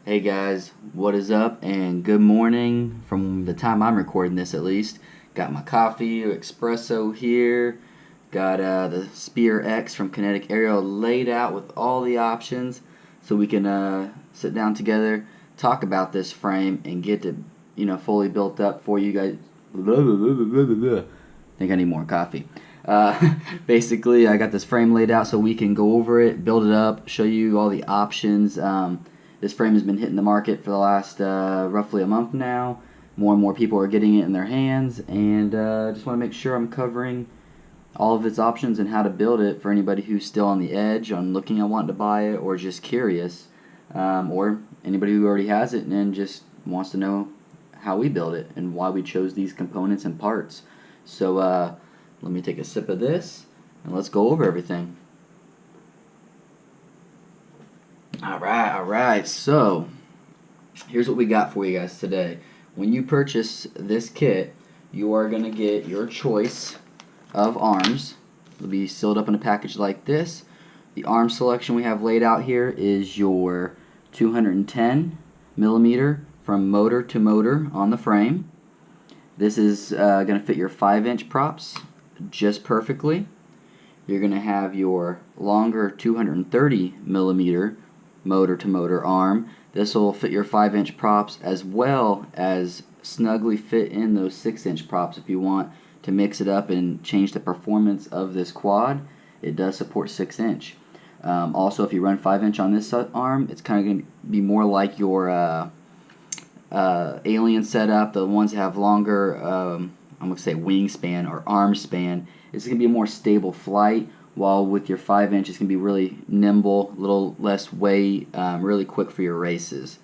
Hey guys, what is up and good morning from the time I'm recording this at least. Got my coffee, espresso here. Got the Spear X from Kinetic Aerial laid out with all the options so we can sit down together, talk about this frame and get it fully built up for you guys. I think I need more coffee. Basically, I got this frame laid out so we can go over it, build it up, show you all the options. This frame has been hitting the market for the last roughly a month now. More and more people are getting it in their hands, and just want to make sure I'm covering all of its options and how to build it for anybody who's still on the edge on looking at wanting to buy it, or just curious, or anybody who already has it and just wants to know how we build it and why we chose these components and parts. So let me take a sip of this and let's go over everything. Alright, so here's what we got for you guys today. When you purchase this kit, you are going to get your choice of arms. It'll be sealed up in a package like this. The arm selection we have laid out here is your 210 millimeter from motor to motor on the frame. This is going to fit your 5-inch props just perfectly. You're going to have your longer 230 millimeter motor to motor arm. This will fit your 5-inch props as well as snugly fit in those 6-inch props if you want to mix it up and change the performance of this quad. It does support 6-inch. Also, if you run 5-inch on this arm, it's kind of going to be more like your alien setup, the ones that have longer I'm going to say wingspan or arm span. It's going to be a more stable flight, while with your 5-inch it's going to be really nimble, a little less weight, really quick for your races.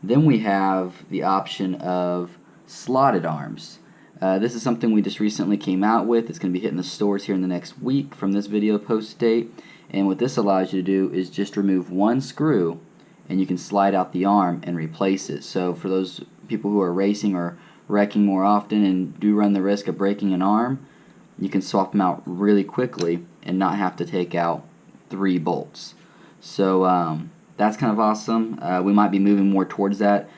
Then we have the option of slotted arms. This is something we just recently came out with. It's going to be hitting the stores here in the next week from this video post date. And what this allows you to do is just remove one screw and you can slide out the arm and replace it. So for those people who are racing or wrecking more often and do run the risk of breaking an arm, you can swap them out really quickly and not have to take out 3 bolts. So that's kind of awesome. We might be moving more towards that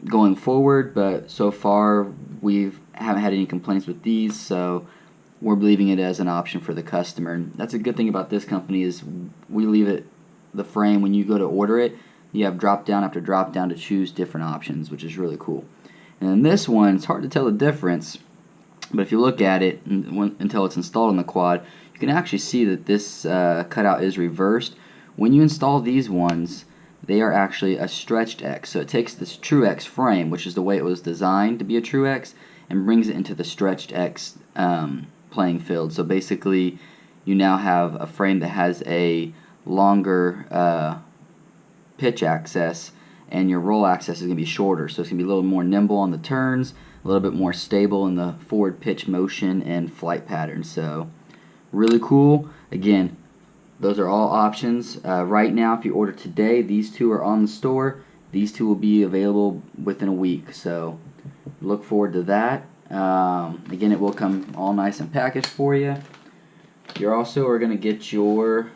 going forward, but so far we haven't had any complaints with these, so we're leaving it as an option for the customer. And that's a good thing about this company is we leave it, the frame, when you go to order it, you have drop down after drop down to choose different options, which is really cool. And in this one, it's hard to tell the difference, but if you look at it until it's installed on the quad, you can actually see that this cutout is reversed. When you install these ones, they are actually a stretched X. So it takes this true X frame, which is the way it was designed to be a true X, and brings it into the stretched X playing field. So basically, you now have a frame that has a longer pitch access, and your roll access is going to be shorter. So it's going to be a little more nimble on the turns, a little bit more stable in the forward pitch motion and flight pattern. So really cool. Again, those are all options. Right now, if you order today, these two are on the store. These two will be available within a week. So look forward to that. Again, it will come all nice and packaged for you. You also are going to get your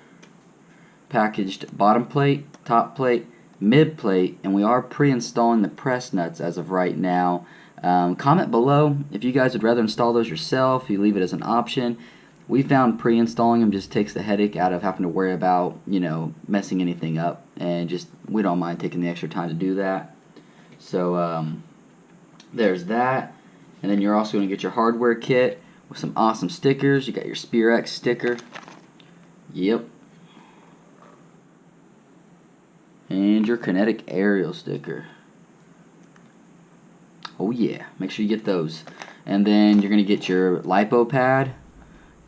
packaged bottom plate, top plate, mid plate, and we are pre-installing the press nuts as of right now. Comment below if you guys would rather install those yourself. You leave it as an option. We found pre-installing them just takes the headache out of having to worry about messing anything up, and just we don't mind taking the extra time to do that. So there's that. And then you're also going to get your hardware kit with some awesome stickers. You got your Spear X sticker. Yep. And your Kinetic Aerial sticker. Oh yeah, make sure you get those. And then you're going to get your Lipo pad,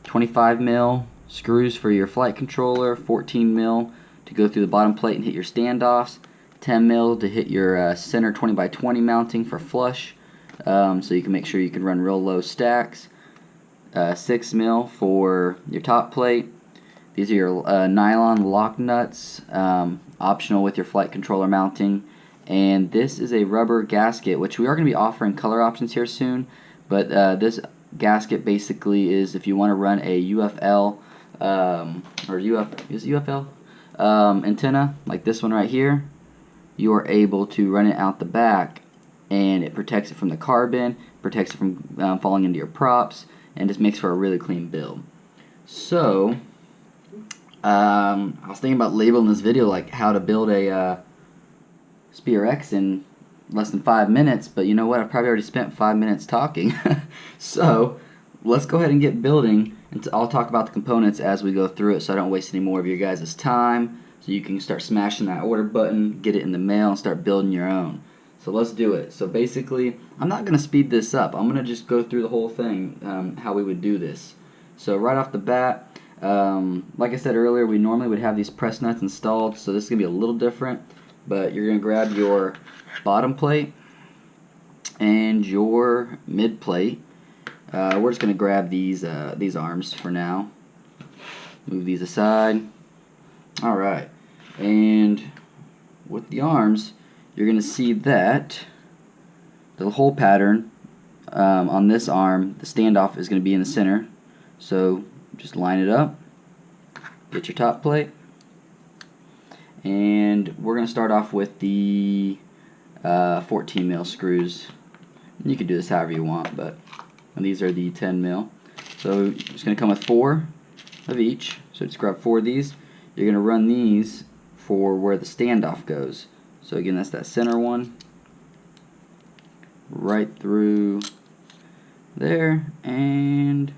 25 mil screws for your flight controller, 14 mil to go through the bottom plate and hit your standoffs, 10 mil to hit your center 20x20 mounting for flush, so you can make sure you can run real low stacks, 6 mil for your top plate. These are your nylon lock nuts, optional with your flight controller mounting. And this is a rubber gasket, which we are going to be offering color options here soon, but this gasket basically is if you want to run a UFL antenna like this one right here, you are able to run it out the back, and it protects it from the carbon, protects it from falling into your props, and just makes for a really clean build. So I was thinking about labeling this video like how to build a SbusX in less than 5 minutes, but you know what, I've probably already spent 5 minutes talking. So let's go ahead and get building, and I'll talk about the components as we go through it so I don't waste any more of your guys' time, so you can start smashing that order button, get it in the mail, and start building your own. So let's do it. So basically, I'm not going to speed this up. I'm going to just go through the whole thing, how we would do this. So right off the bat, like I said earlier, we normally would have these press nuts installed, so this is going to be a little different. But you're going to grab your bottom plate and your mid plate. We're just going to grab these arms for now. Move these aside. Alright, and with the arms, you're going to see that the hole pattern on this arm, the standoff is going to be in the center. So just line it up, get your top plate, and we're going to start off with the 14 mil screws. You can do this however you want, but these are the 10 mil. So it's going to come with 4 of each. So just grab 4 of these. You're going to run these for where the standoff goes. So again, that's that center one, right through there and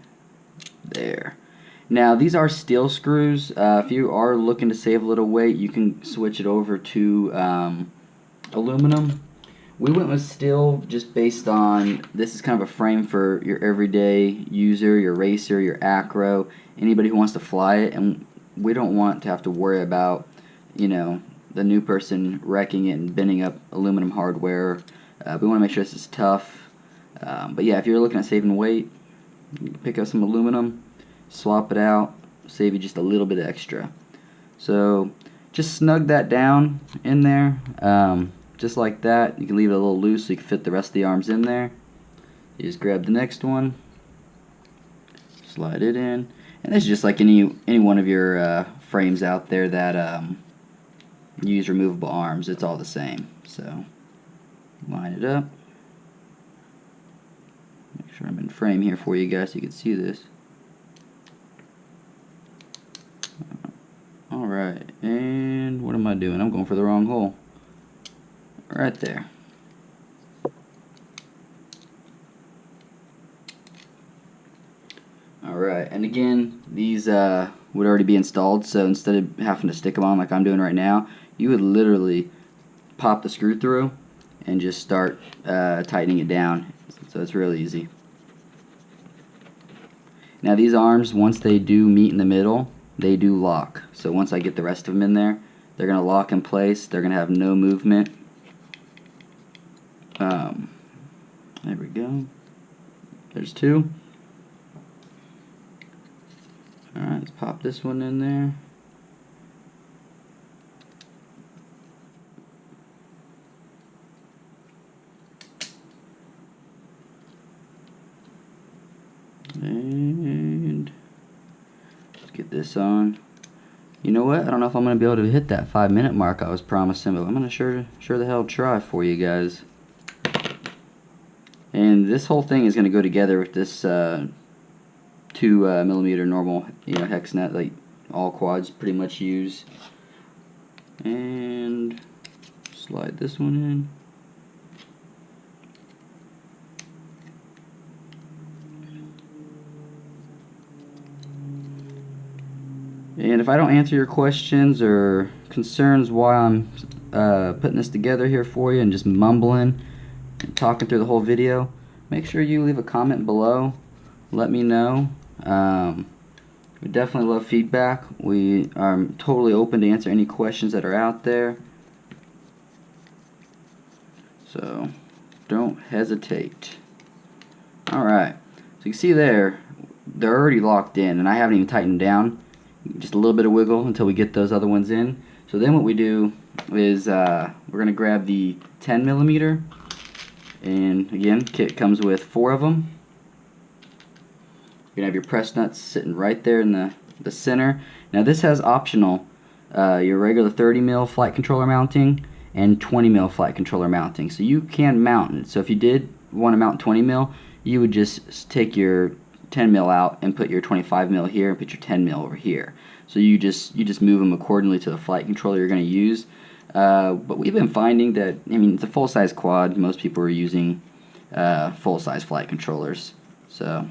there. Now these are steel screws. If you are looking to save a little weight, you can switch it over to aluminum. We went with steel just based on this is kind of a frame for your everyday user, your racer, your acro, anybody who wants to fly it, and we don't want to have to worry about, you know, the new person wrecking it and bending up aluminum hardware. We want to make sure this is tough. But yeah, if you're looking at saving weight, you can pick up some aluminum, swap it out, save you just a little bit extra. So just snug that down in there, just like that. You can leave it a little loose so you can fit the rest of the arms in there. You just grab the next one, slide it in, and this is just like any one of your frames out there that use removable arms. It's all the same. So line it up. Make sure I'm in frame here for you guys so you can see this. Alright, and what am I doing? I'm going for the wrong hole. Right there. Alright, and again, these would already be installed, so instead of having to stick them on like I'm doing right now, you would literally pop the screw through and just start tightening it down. So it's really easy. Now these arms, once they do meet in the middle, they do lock. So once I get the rest of them in there, they're going to lock in place. They're going to have no movement. There we go. There's 2. Alright, let's pop this one in there. And let's get this on. You know what? I don't know if I'm going to be able to hit that 5-minute mark I was promising, but I'm going to sure the hell try for you guys. And this whole thing is going to go together with this 2mm normal, hex net like all quads pretty much use. And slide this one in. And if I don't answer your questions or concerns while I'm putting this together here for you and just mumbling and talking through the whole video, make sure you leave a comment below. Let me know. We definitely love feedback. We are totally open to answer any questions that are out there. So don't hesitate. Alright, so you can see they're already locked in, and I haven't even tightened them down. Just a little bit of wiggle until we get those other ones in. So then what we do is we're going to grab the 10mm, and again, kit comes with 4 of them. You're going to have your press nuts sitting right there in the center. Now this has optional your regular 30mm flight controller mounting and 20 mil flight controller mounting. So you can mount it. So if you did want to mount 20 mil, you would just take your 10 mil out and put your 25 mil here and put your 10 mil over here. So you just move them accordingly to the flight controller you're going to use. But we've been finding that, I mean, it's a full-size quad. Most people are using full-size flight controllers. So,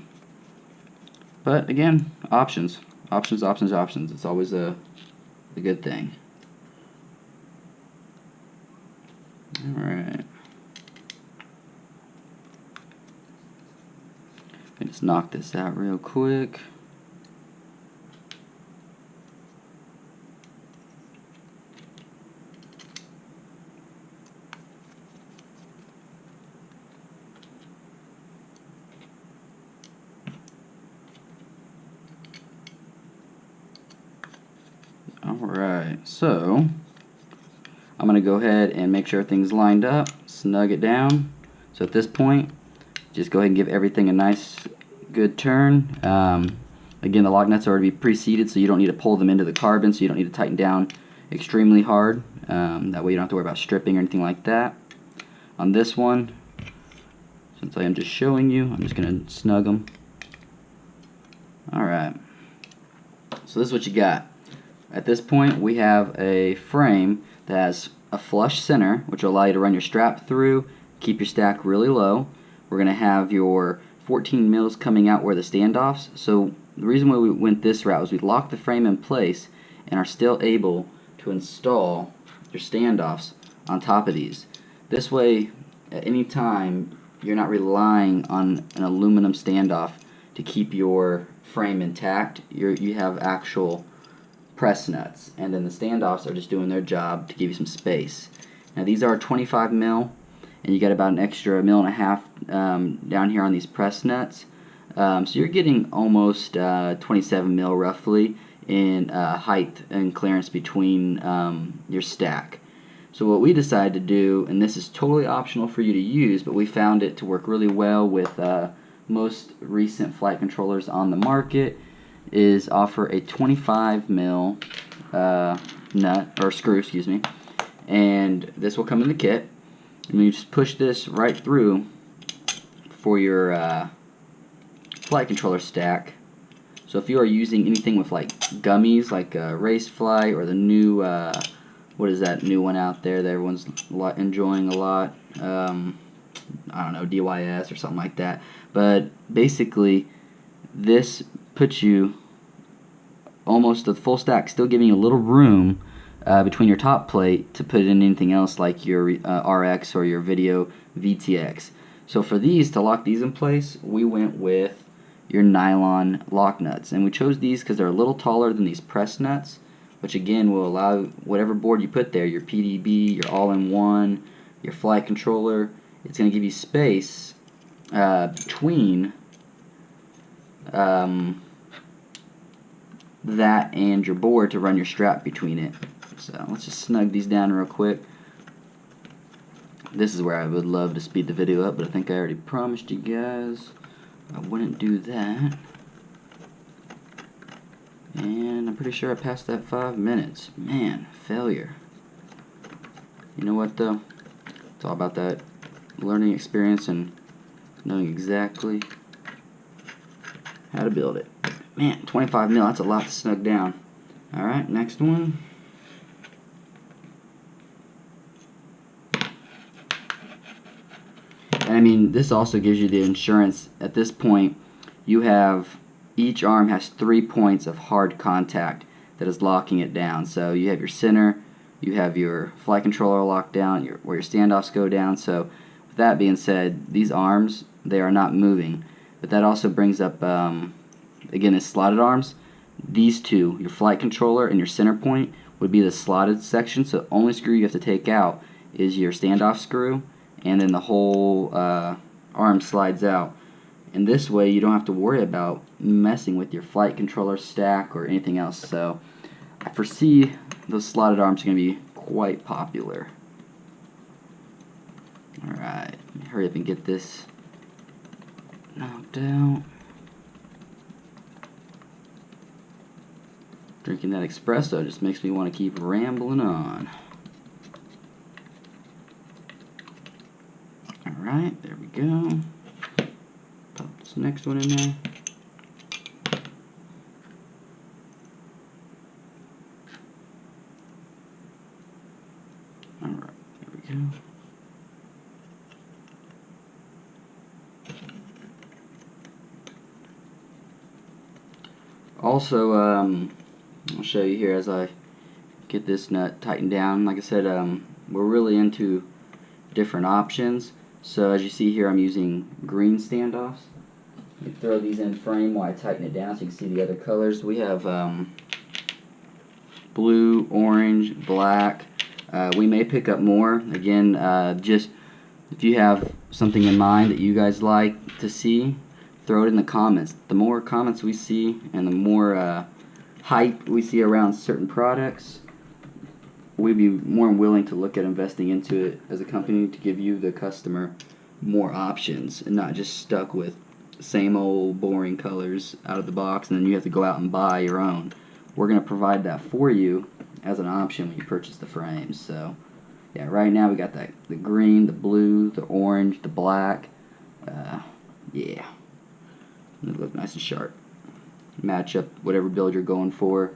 but again, options. It's always a good thing. Alright. Let me just knock this out real quick. Alright, so I'm going to go ahead and make sure everything's lined up, snug it down. So at this point, just go ahead and give everything a nice good turn. Again, the lock nuts are already pre-seated, so you don't need to pull them into the carbon, so you don't need to tighten down extremely hard. That way you don't have to worry about stripping or anything like that. On this one, since I am just showing you, I'm just going to snug them. Alright, so this is what you got. At this point, we have a frame that has a flush center, which will allow you to run your strap through, keep your stack really low. We're going to have your 14 mils coming out where the standoffs. So the reason why we went this route is we locked the frame in place and are still able to install your standoffs on top of these. This way, at any time, you're not relying on an aluminum standoff to keep your frame intact. You have actual press nuts, and then the standoffs are just doing their job to give you some space. Now these are 25 mil, and you got about an extra 1.5 mil down here on these press nuts. So you're getting almost 27 mil roughly in height and clearance between your stack. So what we decided to do, and this is totally optional for you to use, but we found it to work really well with most recent flight controllers on the market, is offer a 25 mil nut or screw, excuse me, and this will come in the kit. And you just push this right through for your flight controller stack. So if you are using anything with like gummies, like Race Flight or the new what is that new one out there that everyone's enjoying a lot? I don't know, DYS or something like that. But basically, this puts you almost the full stack, still giving you a little room between your top plate to put in anything else like your RX or your video VTX. So for these, to lock these in place, we went with your nylon lock nuts, and we chose these because they're a little taller than these press nuts, which again will allow whatever board you put there, your PDB, your all-in-one, your flight controller, it's going to give you space between that and your board to run your strap between it. So let's just snug these down real quick. This is where I would love to speed the video up, but I think I already promised you guys I wouldn't do that. And I'm pretty sure I passed that 5 minutes. Man, failure. You know what though? It's all about that learning experience and knowing exactly how to build it. Man, 25 mil, that's a lot to snug down. Alright, next one. And I mean, this also gives you the insurance. At this point, you have, each arm has 3 points of hard contact that is locking it down. So you have your center, you have your flight controller locked down, where your standoffs go down. So with that being said, these arms, they are not moving. But that also brings up, again, as slotted arms, these two, your flight controller and your center point, would be the slotted section. So the only screw you have to take out is your standoff screw, and then the whole arm slides out. And this way you don't have to worry about messing with your flight controller stack or anything else. So I foresee those slotted arms are going to be quite popular. Alright, hurry up and get this knocked out. Drinking that espresso just makes me want to keep rambling on. Alright, there we go. Pop this next one in there. Alright, there we go. Also, I'll show you here as I get this nut tightened down. Like I said, we're really into different options. So as you see here, I'm using green standoffs. You throw these in frame while I tighten it down so you can see the other colors. We have blue, orange, black. We may pick up more. Again, just if you have something in mind that you guys like to see, throw it in the comments. The more comments we see and the more hype we see around certain products, we'd be more willing to look at investing into it as a company to give you, the customer, more options and not just stuck with same old boring colors out of the box and then you have to go out and buy your own. We're going to provide that for you as an option when you purchase the frames. So yeah, right now we got the green, the blue, the orange, the black. Yeah, they look nice and sharp. Match up whatever build you're going for.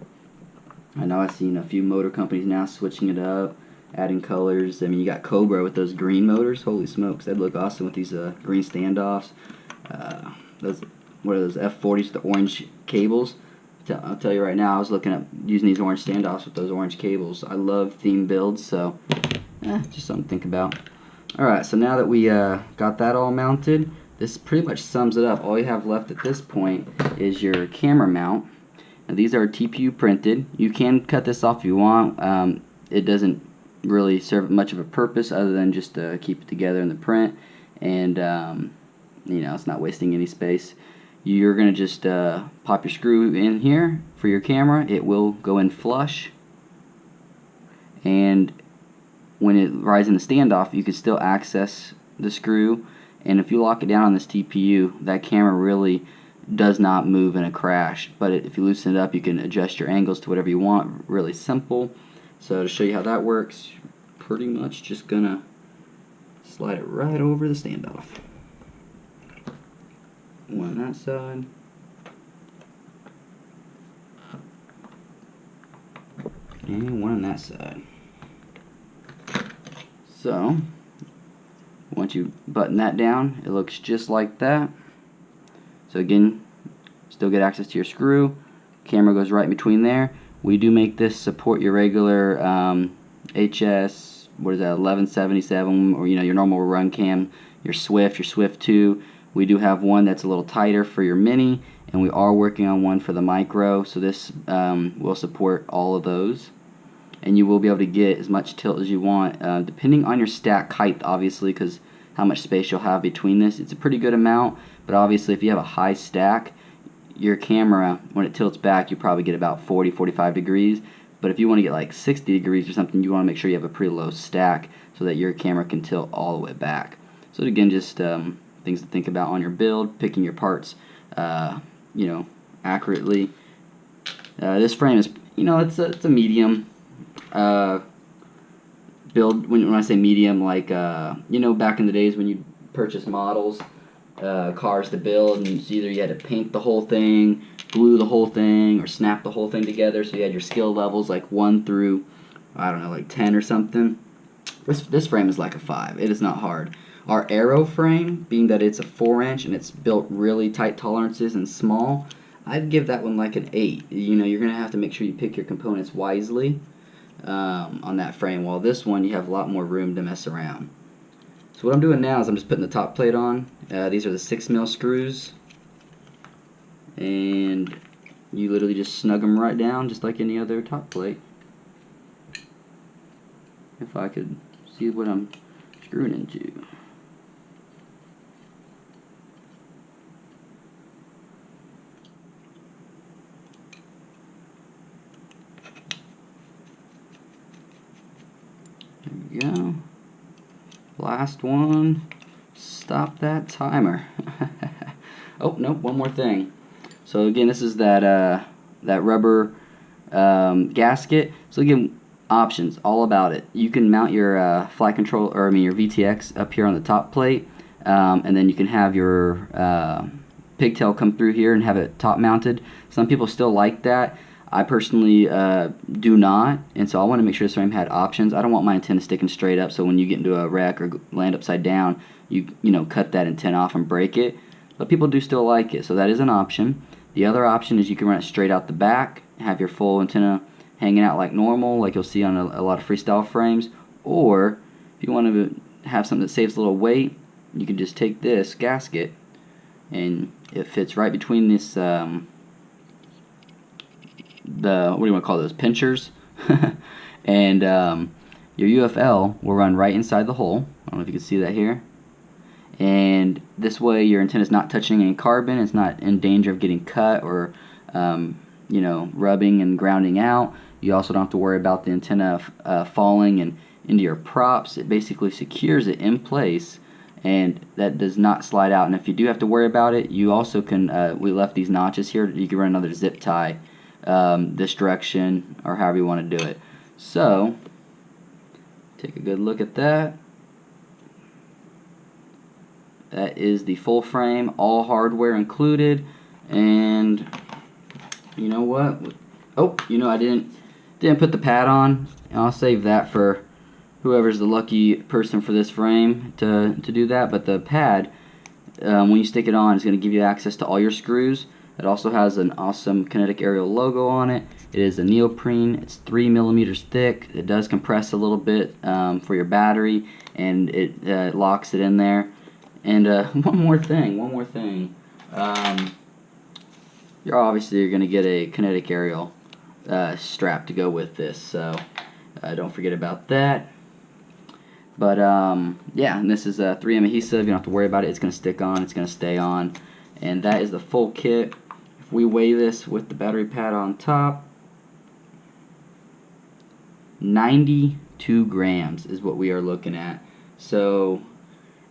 I know I've seen a few motor companies now switching it up, adding colors. I mean, you got Cobra with those green motors. Holy smokes, that'd look awesome with these green standoffs. Those, what are those, F40s, the orange cables? I'll tell you right now, I was looking at using these orange standoffs with those orange cables. I love theme builds, so just something to think about. Alright, so now that we got that all mounted, this pretty much sums it up. All you have left at this point is your camera mount. Now, these are TPU printed. You can cut this off if you want. It doesn't really serve much of a purpose other than just to keep it together in the print, and you know, it's not wasting any space. You're gonna just pop your screw in here for your camera. It will go in flush, and when it rides in the standoff, you can still access the screw. And if you lock it down on this TPU, that camera really does not move in a crash. But if you loosen it up, you can adjust your angles to whatever you want. Really simple. So to show you how that works, pretty much just gonna slide it right over the standoff. One on that side. And one on that side. So once you button that down, it looks just like that. So again, still get access to your screw. Camera goes right in between there. We do make this support your regular HS, what is that, 1177, or you know, your normal RunCAM, your Swift 2. We do have one that's a little tighter for your mini, and we are working on one for the micro. So this will support all of those, and you will be able to get as much tilt as you want, depending on your stack height, obviously, because how much space you'll have between this. It's a pretty good amount, but obviously if you have a high stack, your camera, when it tilts back, you probably get about 40-45 degrees. But if you want to get like 60 degrees or something, you want to make sure you have a pretty low stack so that your camera can tilt all the way back. So again, just things to think about on your build, picking your parts, you know, accurately. This frame is, you know, it's a medium build. When I say medium, like you know, back in the days when you purchase models, cars to build, and it's either you had to paint the whole thing, glue the whole thing, or snap the whole thing together. So you had your skill levels like 1 through, I don't know, like 10 or something. This frame is like a 5. It is not hard. Our Aero frame, being that it's a 4-inch and it's built really tight tolerances and small, I'd give that one like an 8. You know, you're gonna have to make sure you pick your components wisely on that frame. While this one, you have a lot more room to mess around. So what I'm doing now is I'm just putting the top plate on. These are the 6mm screws, and you literally just snug them right down just like any other top plate. If I could see what I'm screwing into. There we go. Last one. Stop that timer. Oh, nope, one more thing. So again, this is that rubber gasket. So again, options, all about it. You can mount your flight control, or I mean your VTX up here on the top plate. and then you can have your pigtail come through here and have it top mounted. Some people still like that. I personally do not, and so I want to make sure this frame had options. I don't want my antenna sticking straight up, so when you get into a wreck or land upside down, you know, cut that antenna off and break it. But people do still like it, so that is an option. The other option is you can run it straight out the back, have your full antenna hanging out like normal, like you'll see on a lot of freestyle frames. Or if you want to have something that saves a little weight, you can just take this gasket, and it fits right between this the, what do you want to call those, pinchers, and your UFL will run right inside the hole. I don't know if you can see that here. And this way your antenna is not touching any carbon. It's not in danger of getting cut or you know, rubbing and grounding out. You also don't have to worry about the antenna falling and into your props. It basically secures it in place, and that does not slide out. And if you do have to worry about it, you also can, we left these notches here, you can run another zip tie this direction or however you want to do it. So take a good look at that. That is the full frame, all hardware included. And you know what? Oh, you know, I didn't put the pad on. I'll save that for whoever's the lucky person for this frame to do that. But the pad, when you stick it on, is going to give you access to all your screws. It also has an awesome Kinetic Aerial logo on it. It is a neoprene. It's 3 millimeters thick. It does compress a little bit for your battery, and it locks it in there. And one more thing. You're obviously going to get a Kinetic Aerial strap to go with this, so don't forget about that. But yeah, and this is a 3M adhesive. You don't have to worry about it. It's going to stick on. It's going to stay on. And that is the full kit. If we weigh this with the battery pad on top, 92 grams is what we are looking at. So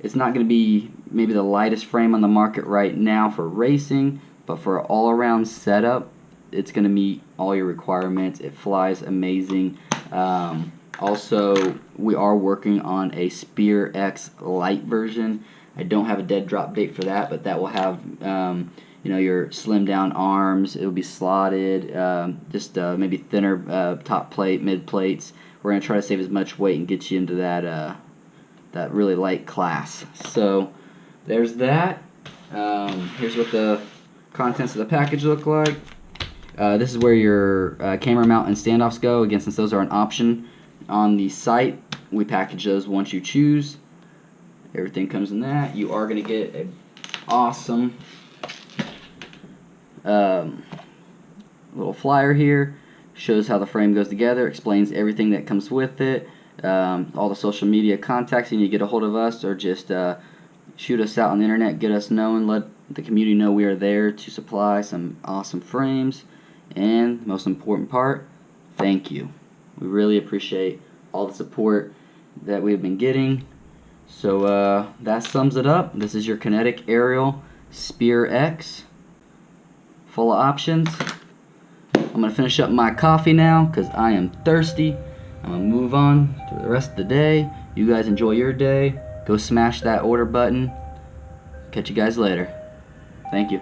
it's not going to be maybe the lightest frame on the market right now for racing, but for an all-around setup, it's going to meet all your requirements. It flies amazing. Also, we are working on a Speedix light version. I don't have a dead drop date for that, but that will have you know, your slimmed down arms. It will be slotted, just maybe thinner top plate, mid plates. We're going to try to save as much weight and get you into that that really light class. So there's that. Here's what the contents of the package look like. This is where your camera mount and standoffs go. Again, since those are an option on the site, we package those once you choose. Everything comes in that. You are going to get an awesome little flyer here. Shows how the frame goes together, explains everything that comes with it, all the social media contacts you need to get a hold of us, or just shoot us out on the internet, get us known, let the community know we are there to supply some awesome frames. And most important part, thank you. We really appreciate all the support that we've been getting. So that sums it up. This is your Kinetic Aerial Speedix, full of options. I'm going to finish up my coffee now because I am thirsty. I'm going to move on to the rest of the day. You guys enjoy your day. Go smash that order button. Catch you guys later. Thank you.